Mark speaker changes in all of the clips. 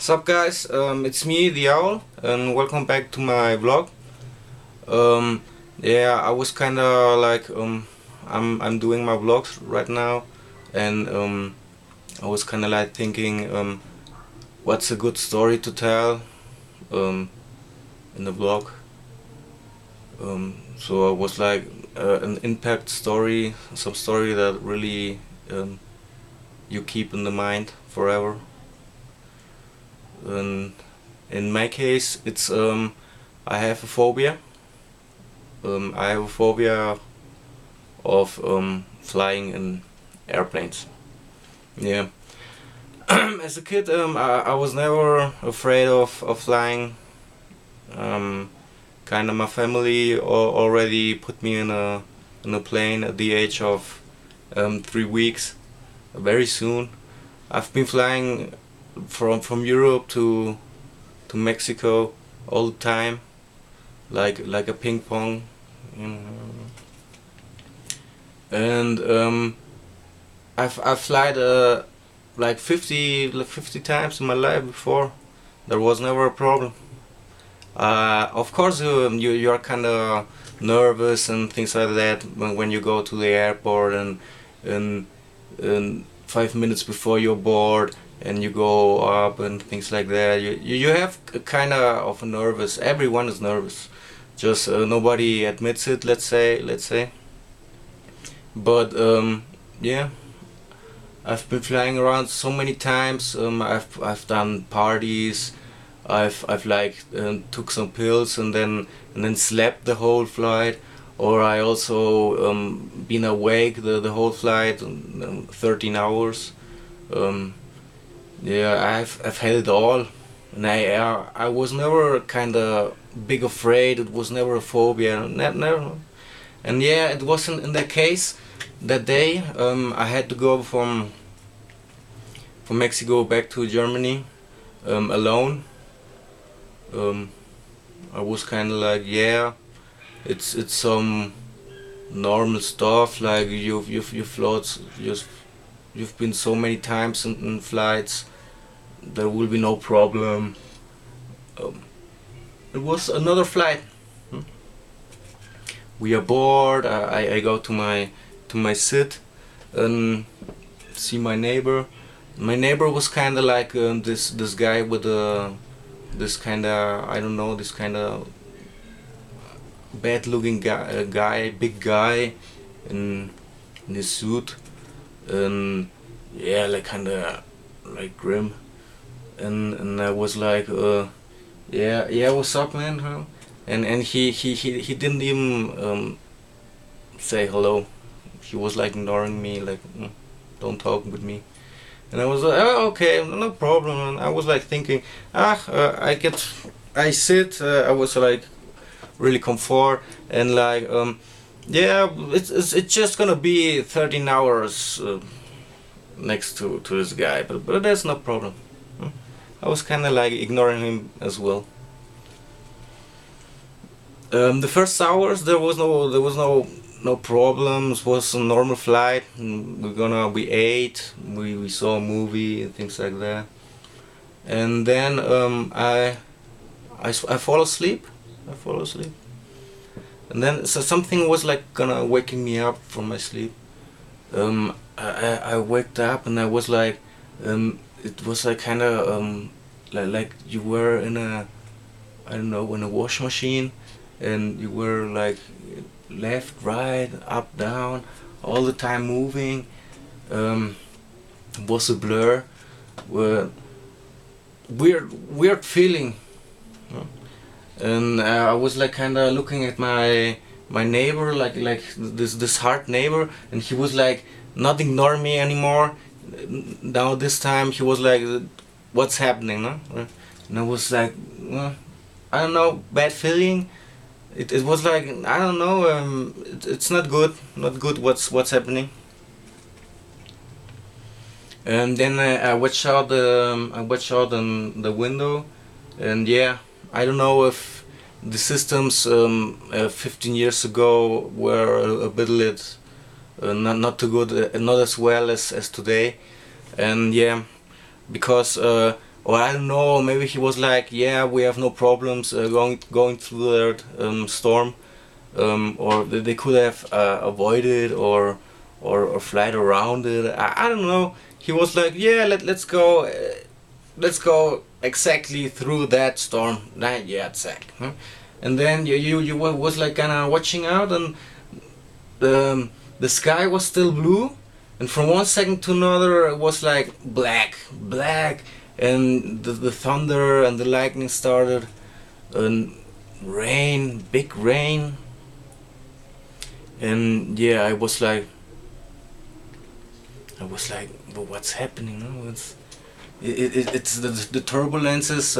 Speaker 1: Sup guys, it's me, the Owl, and welcome back to my vlog. Um, yeah, I was kinda like, I'm doing my vlogs right now, and I was kinda like thinking, what's a good story to tell, um, in the vlog. So I was like, an impact story, some story that really, you keep in the mind forever. And in my case, it's I have a phobia. I have a phobia of flying in airplanes. Yeah. As a kid, I was never afraid of flying. Um, kind of my family already put me in a plane at the age of 3 weeks. Very soon, I've been flying from Europe to Mexico all the time, like a ping pong. You know. And I've flied like 50 times in my life before. There was never a problem. Of course, you're kind of nervous and things like that when you go to the airport and and 5 minutes before you're bored and you go up and things like that. You have kind of nervous. Everyone is nervous. Just nobody admits it. Let's say. But yeah, I've been flying around so many times. I've done parties. I've like took some pills and then slept the whole flight. Or I also been awake the whole flight, 13 hours. Um, yeah, I've had it all, and I was never kind of big afraid. It was never a phobia. Never. And yeah, it wasn't in that case. That day, I had to go from Mexico back to Germany, alone. Um, I was kind of like, yeah, it's some normal stuff. Like you've float, you've been so many times in flights. There will be no problem. Um, it was another flight. Hmm? We are bored. I go to my seat and see my neighbor. My neighbor was kind of like this guy with this kind of, I don't know, this kind of bad looking guy, big guy in his suit, and yeah, like kind of like grim. And I was like, yeah, what's up, man? Huh? And he didn't even say hello. He was like ignoring me, like, don't talk with me. And I was like, oh, okay, no problem. And I was like thinking, I sit. I was like really comfort and like, yeah, it's just gonna be 13 hours next to this guy, but that's no problem. I was kind of like ignoring him as well. The first hours there was no problems. It was a normal flight. We ate, we saw a movie and things like that. And then I fall asleep. I fall asleep. And then so something was like gonna waking me up from my sleep. I waked up and I was like, it was like kind of like you were in a, I don't know, in a wash machine, and you were like left, right, up, down, all the time moving. It was a blur. Uh, weird feeling. And I was like kind of looking at my neighbor, like this hard neighbor, and he was like not ignoring me anymore. Now this time he was like, what's happening, no? And I was like, I don't know, bad feeling. It was like, I don't know, it's not good what's happening. And then I watched out on the window, and yeah, I don't know if the systems 15 years ago were a bit not too good, not as well as today. And yeah, because or I don't know, maybe he was like, yeah, we have no problems going through that storm, or they could have avoided or flight around it. I don't know. He was like, yeah, let's go exactly through that storm. Yeah, exactly. Huh? And then you was like kind of watching out, and the sky was still blue, and from one second to another it was like black, and the thunder and the lightning started, and rain, big rain, and yeah, but what's happening? No? It's the turbulences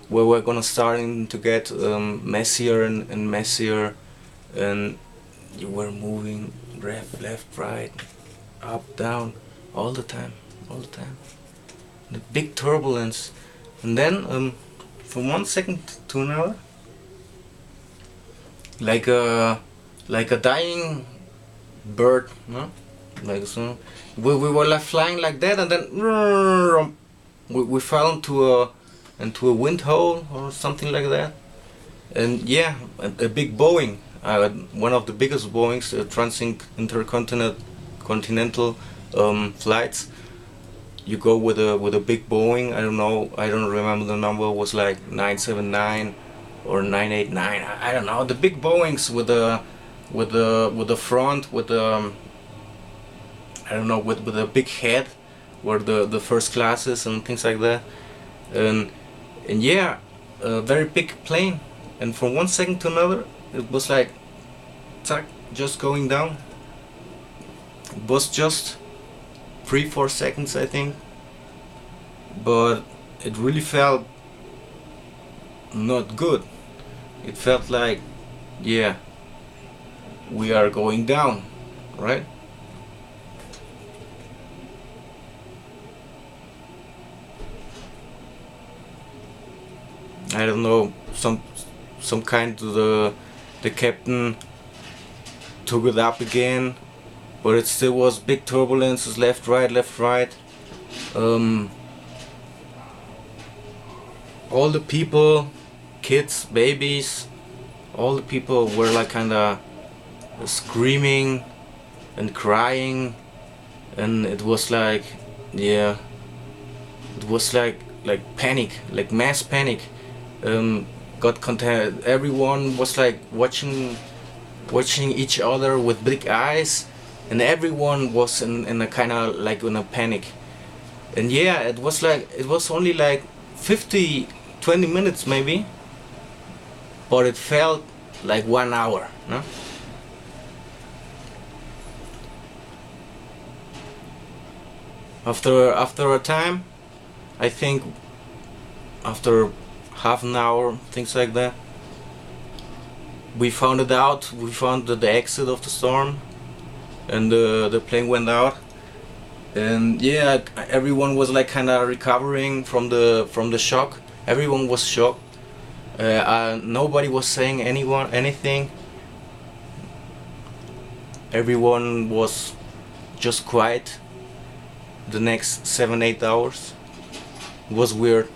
Speaker 1: where we're gonna starting to get messier and messier, and you were moving left, right, up, down, all the time. The big turbulence, and then from one second to another, like a dying bird, no? Like so, we were like flying like that, and then we fell into a wind hole or something like that, and yeah, a big Boeing, one of the biggest Boeings, intercontinental flights. You go with a big Boeing. I don't remember the number. It was like 979 or 989. I don't know. The big Boeings with the front with the I don't know, with a big head, where the first classes and things like that, and yeah, a very big plane, and from one second to another it was like, tack, just going down. It was just 3-4 seconds, I think, but it really felt not good. It felt like, yeah, we are going down, right? I don't know, some kind of the captain took it up again, but it still was big turbulences, left, right. All the people, kids, babies, all the people were like kinda screaming and crying, and it was like, yeah, it was like panic, like mass panic. Got content. Everyone was like watching each other with big eyes, and everyone was in a kind of like in a panic. And yeah, it was only like 20 minutes maybe, but it felt like 1 hour, no? After a time, I think after half an hour, things like that, we found it out. We found the exit of the storm, and the plane went out, and yeah, everyone was like kind of recovering from the shock. Everyone was shocked. Nobody was saying anything. Everyone was just quiet the next 7-8 hours. It was weird.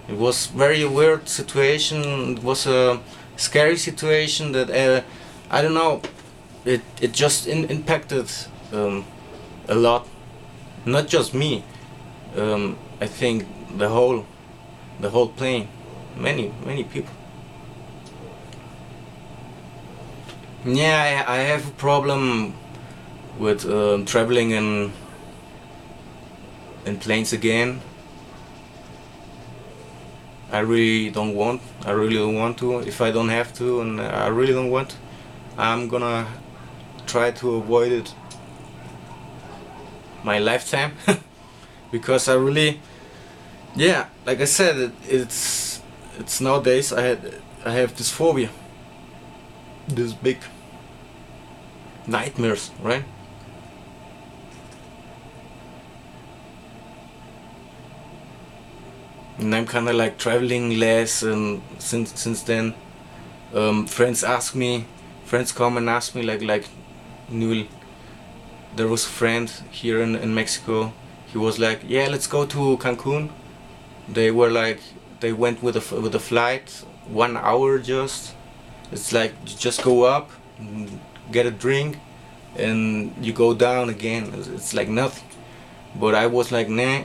Speaker 1: It was very weird situation. It was a scary situation that I don't know. It just impacted a lot. Not just me. I think the whole plane. Many people. Yeah, I have a problem with traveling in planes again. I really don't want to. If I don't have to, and I really don't want, I'm gonna try to avoid it my lifetime. Because I really, yeah, like I said, it's nowadays I have this phobia, this big nightmares, right? And I'm kind of like traveling less, and since then, friends come and ask me like Nul, there was a friend here in Mexico. he was like, yeah, let's go to Cancun. They were like, they went with a flight, 1 hour just. It's like you just go up, get a drink, and you go down again. It's like nothing. But I was like, nah,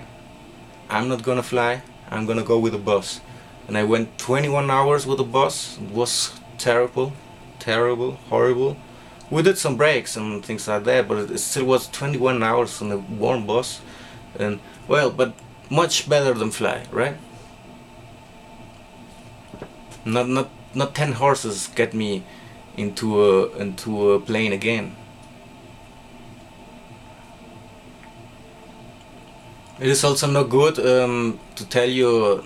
Speaker 1: I'm not gonna fly. I'm gonna go with a bus. And I went 21 hours with a bus. It was terrible, horrible. We did some breaks and things like that, but it still was 21 hours on a warm bus. And well, but much better than fly, right? Not 10 horses get me into a plane again. It is also not good to tell you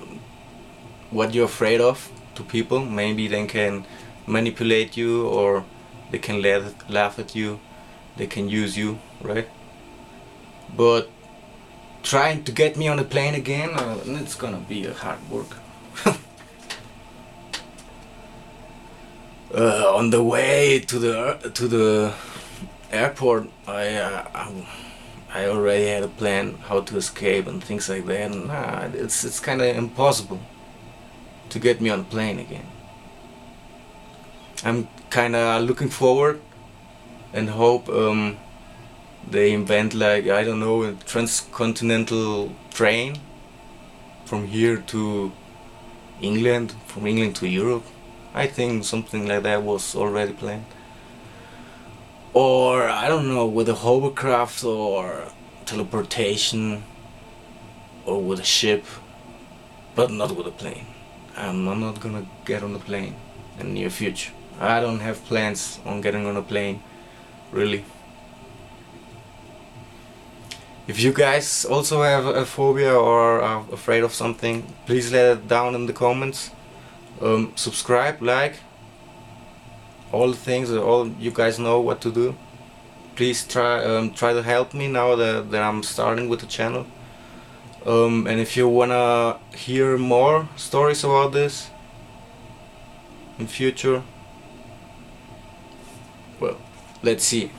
Speaker 1: what you're afraid of to people. Maybe they can manipulate you, or they can laugh at you, they can use you, right? But trying to get me on a plane again, it's gonna be a hard work. On the way to the airport, I already had a plan how to escape and things like that. And it's kind of impossible to get me on a plane again. I'm kind of looking forward and hope they invent, like, I don't know, a transcontinental train from here to England, from England to Europe. I think something like that was already planned. Or I don't know, with a hovercraft or teleportation, or with a ship, but not with a plane. I'm not gonna get on a plane in the near future. I don't have plans on getting on a plane, really. If you guys also have a phobia or are afraid of something, please let it down in the comments. Subscribe, like, all the things, all you guys know what to do. Please try to help me now that I'm starting with the channel. And if you wanna hear more stories about this in future, well, let's see.